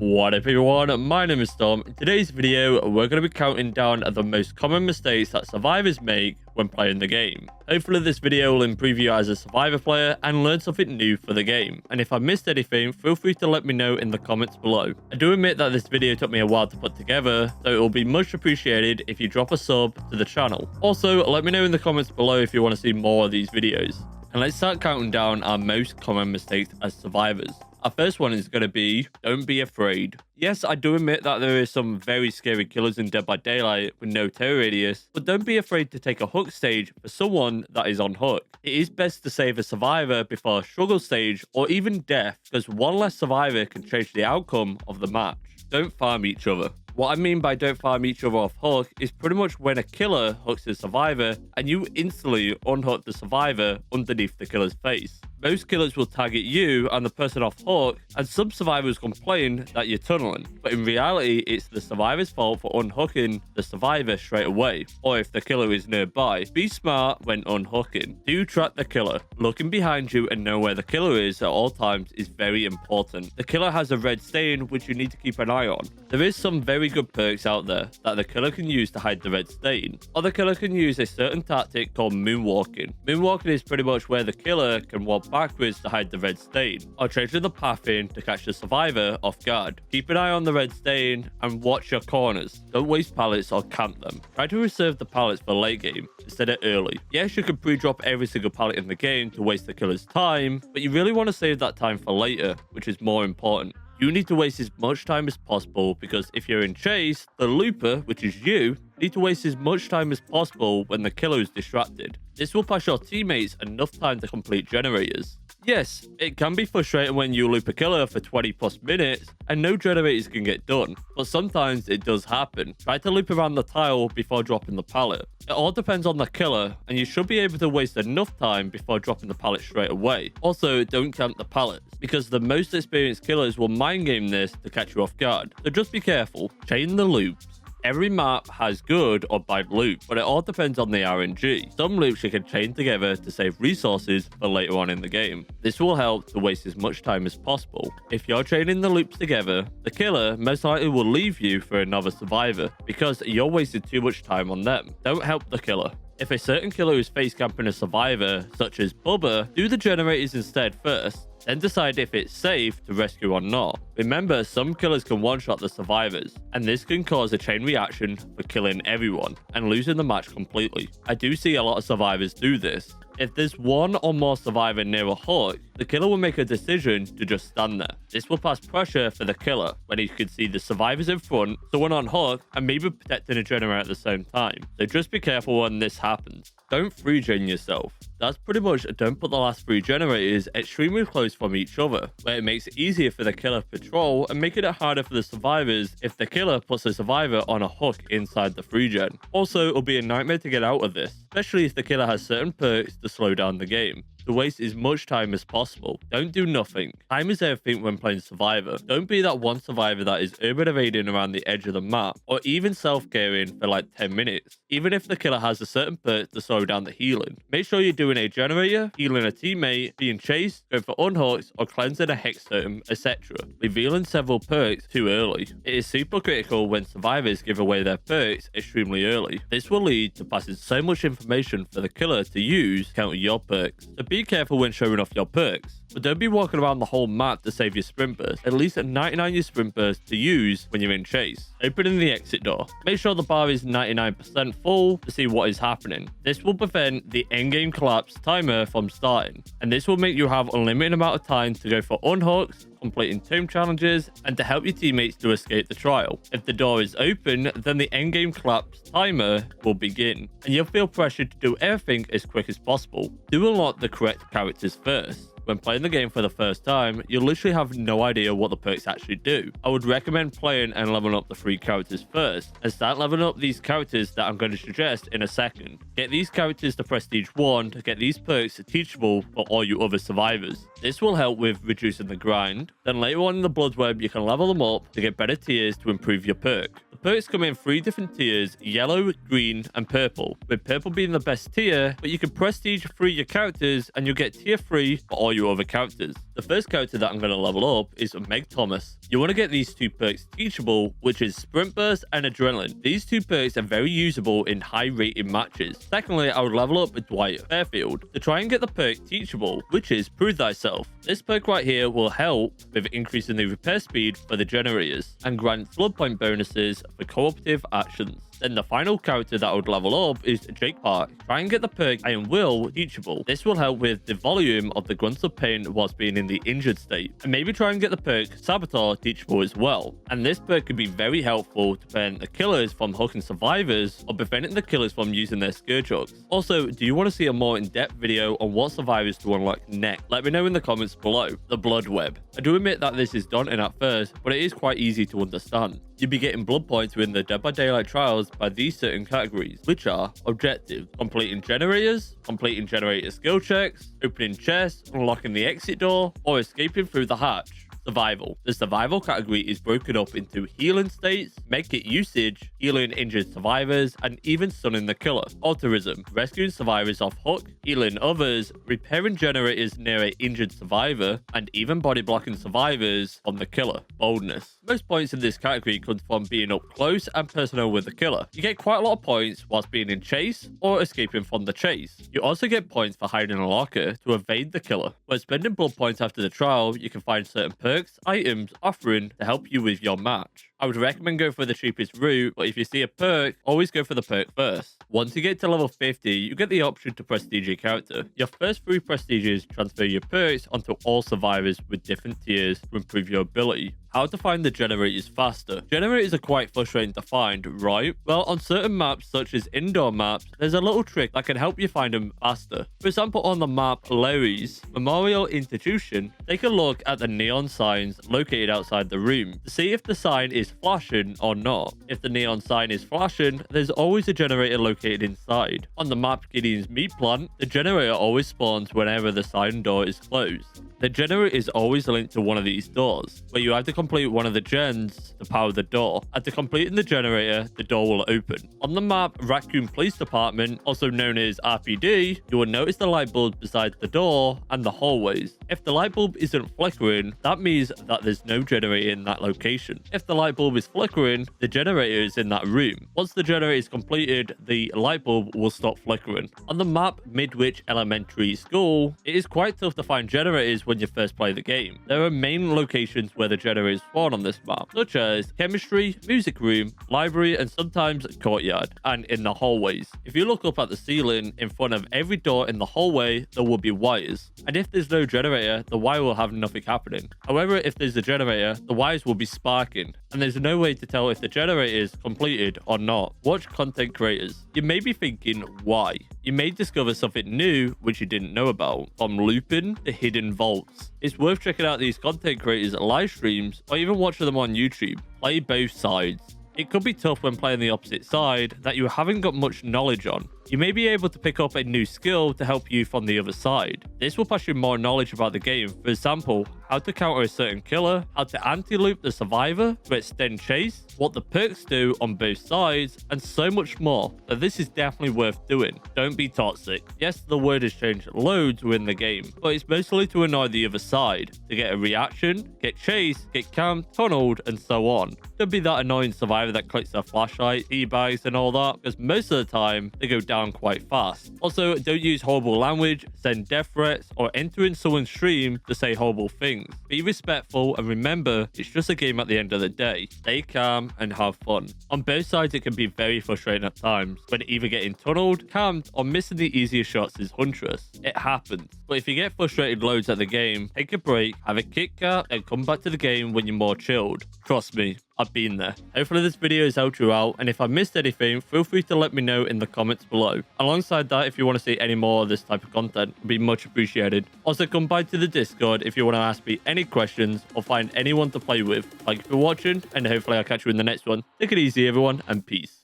What up everyone, my name is Storm. In today's video, we're going to be counting down the most common mistakes that survivors make when playing the game. Hopefully this video will improve you as a survivor player and learn something new for the game. And if I missed anything, feel free to let me know in the comments below. I do admit that this video took me a while to put together, so it will be much appreciated if you drop a sub to the channel. Also, let me know in the comments below if you want to see more of these videos. And let's start counting down our most common mistakes as survivors. Our first one is going to be, don't be afraid. Yes, I do admit that there is some very scary killers in Dead by Daylight with no terror radius, but don't be afraid to take a hook stage for someone that is on hook. It is best to save a survivor before a struggle stage or even death, because one less survivor can change the outcome of the match. Don't farm each other. What I mean by don't farm each other off hook is pretty much when a killer hooks a survivor and you instantly unhook the survivor underneath the killer's face. Most killers will target you and the person off hook, and some survivors complain that you're tunneling, but in reality it's the survivor's fault for unhooking the survivor straight away, or if the killer is nearby. Be smart when unhooking. Do track the killer. Looking behind you and know where the killer is at all times is very important. The killer has a red stain which you need to keep an eye on. There is some very good perks out there that the killer can use to hide the red stain, or the killer can use a certain tactic called moonwalking. Moonwalking is pretty much where the killer can walk backwards to hide the red stain, or change the path in to catch the survivor off guard. Keep an eye on the red stain and watch your corners. Don't waste pallets or camp them. Try to reserve the pallets for late game instead of early. Yes, you can pre-drop every single pallet in the game to waste the killer's time, but you really want to save that time for later, which is more important. You need to waste as much time as possible, because if you're in chase, the looper, which is you, need to waste as much time as possible when the killer is distracted. This will pass your teammates enough time to complete generators. Yes, it can be frustrating when you loop a killer for 20 plus minutes and no generators can get done, but sometimes it does happen. Try to loop around the tile before dropping the pallet. It all depends on the killer, and you should be able to waste enough time before dropping the pallet straight away. Also, don't camp the pallets, because the most experienced killers will mind game this to catch you off guard. So just be careful. Chain the loops. Every map has good or bad loot, but it all depends on the RNG. Some loops you can chain together to save resources for later on in the game. This will help to waste as much time as possible. If you're chaining the loops together, the killer most likely will leave you for another survivor, because you're wasting too much time on them. Don't help the killer. If a certain killer is face camping a survivor, such as Bubba, do the generators instead first, then decide if it's safe to rescue or not. Remember, some killers can one-shot the survivors, and this can cause a chain reaction for killing everyone and losing the match completely. I do see a lot of survivors do this. If there's one or more survivor near a hook, the killer will make a decision to just stand there. This will pass pressure for the killer when he can see the survivors in front, someone on hook, and maybe protecting a generator at the same time. So just be careful when this happens. Don't free gen yourself. That's pretty much don't put the last 3 generators extremely close from each other, where it makes it easier for the killer to patrol and making it harder for the survivors if the killer puts the survivor on a hook inside the free gen. Also, it'll be a nightmare to get out of this, especially if the killer has certain perks to slow down the game. To waste as much time as possible. Don't do nothing. Time is everything when playing survivor. Don't be that one survivor that is urban evading around the edge of the map, or even self-caring for like 10 minutes. Even if the killer has a certain perk to slow down the healing. Make sure you're doing a generator, healing a teammate, being chased, going for unhooks, or cleansing a hex totem, etc. Revealing several perks too early. It is super critical when survivors give away their perks extremely early. This will lead to passing so much information for the killer to use to counter your perks. So be careful when showing off your perks, but don't be walking around the whole map to save your sprint burst. At least 99 your sprint burst to use when you're in chase. Opening the exit door. Make sure the bar is 99% full to see what is happening. This will prevent the endgame collapse timer from starting, and this will make you have unlimited amount of time to go for unhooks, completing tomb challenges, and to help your teammates to escape the trial. If the door is open, then the endgame collapse timer will begin, and you'll feel pressured to do everything as quick as possible. Do unlock the correct characters first. When playing the game for the first time, you'll literally have no idea what the perks actually do. I would recommend playing and leveling up the 3 characters first, and start leveling up these characters that I'm going to suggest in a second. Get these characters to prestige 1 to get these perks teachable for all you other survivors. This will help with reducing the grind. Then later on in the Bloodweb, you can level them up to get better tiers to improve your perk. The perks come in 3 different tiers: yellow, green, and purple, with purple being the best tier, but you can prestige 3 your characters and you'll get tier 3 for all your other characters. The first character that I'm going to level up is Meg Thomas. You want to get these two perks teachable, which is Sprint Burst and Adrenaline. These two perks are very usable in high rated matches. Secondly, I would level up with Dwight Fairfield to try and get the perk teachable, which is Prove Thyself. This perk right here will help with increasing the repair speed for the generators and grant flood point bonuses for cooperative actions. Then the final character that I would level up is Jake Park. Try and get the perk Iron Will teachable. This will help with the volume of the grunts of pain whilst being in the injured state. And maybe try and get the perk Saboteur teachable as well. And this perk could be very helpful to prevent the killers from hooking survivors or preventing the killers from using their scourge hooks. Also, do you want to see a more in-depth video on what survivors to unlock next? Let me know in the comments below. The Bloodweb. I do admit that this is daunting at first, but it is quite easy to understand. You'll be getting blood points within the Dead by Daylight trials by these certain categories, which are objectives: completing generators, completing generator skill checks, opening chests, unlocking the exit door, or escaping through the hatch. Survival. The survival category is broken up into healing states, medkit usage, healing injured survivors, and even stunning the killer. Altruism. Rescuing survivors off hook, healing others, repairing generators near an injured survivor, and even body blocking survivors from the killer. Boldness. Most points in this category come from being up close and personal with the killer. You get quite a lot of points whilst being in chase or escaping from the chase. You also get points for hiding in a locker to evade the killer. When spending blood points after the trial, you can find certain perks, items, offering to help you with your match. I would recommend going for the cheapest route, but if you see a perk, always go for the perk first. Once you get to level 50, you get the option to prestige your character. Your first 3 prestiges transfer your perks onto all survivors with different tiers to improve your ability. How to find the generators faster. Generators are quite frustrating to find, right? Well, on certain maps, such as indoor maps, there's a little trick that can help you find them faster. For example, on the map Larry's Memorial Institution, take a look at the neon signs located outside the room to see if the sign is flashing or not. If the neon sign is flashing, there's always a generator located inside. On the map Gideon's Meat Plant, the generator always spawns whenever the sign door is closed. The generator is always linked to one of these doors, where you have to complete one of the gens to power the door. After completing the generator, the door will open. On the map Raccoon Police Department, also known as RPD, you will notice the light bulb beside the door and the hallways. If the light bulb isn't flickering, that means that there's no generator in that location. If the light bulb is flickering, the generator is in that room. Once the generator is completed, the light bulb will stop flickering. On the map Midwich Elementary School, it is quite tough to find generators when you first play the game. There are main locations where the generators spawn on this map, such as chemistry, music room, library, and sometimes courtyard, and in the hallways. If you look up at the ceiling, in front of every door in the hallway, there will be wires. And if there's no generator, the wire will have nothing happening. However, if there's a generator, the wires will be sparking, and there's no way to tell if the generator is completed or not. Watch content creators. You may be thinking, why? You may discover something new which you didn't know about, from looping to hidden vaults. It's worth checking out these content creators' live streams or even watching them on YouTube. Play both sides. It could be tough when playing the opposite side that you haven't got much knowledge on. You may be able to pick up a new skill to help you from the other side. This will pass you more knowledge about the game. For example, how to counter a certain killer, how to anti-loop the survivor to extend chase, what the perks do on both sides, and so much more. So this is definitely worth doing. Don't be toxic. Yes, the word has changed loads within the game, but it's mostly to annoy the other side, to get a reaction, get chased, get camped, tunneled, and so on. Don't be that annoying survivor that clicks their flashlight, e-bags, and all that, because most of the time, they go down quite fast. Also, don't use horrible language, send death threats, or enter in someone's stream to say horrible things. Be respectful and remember, it's just a game at the end of the day. Stay calm and have fun. On both sides, it can be very frustrating at times, when either getting tunneled, camped, or missing the easiest shots is Huntress. It happens. But if you get frustrated loads at the game, take a break, have a Kit Kat, and come back to the game when you're more chilled. Trust me, I've been there. Hopefully this video has helped you out, and if I missed anything, feel free to let me know in the comments below. Alongside that, if you want to see any more of this type of content, it'd be much appreciated. Also, come by to the Discord if you want to ask me any questions or find anyone to play with. Thank you for watching, and hopefully I'll catch you in the next one. Take it easy, everyone, and peace.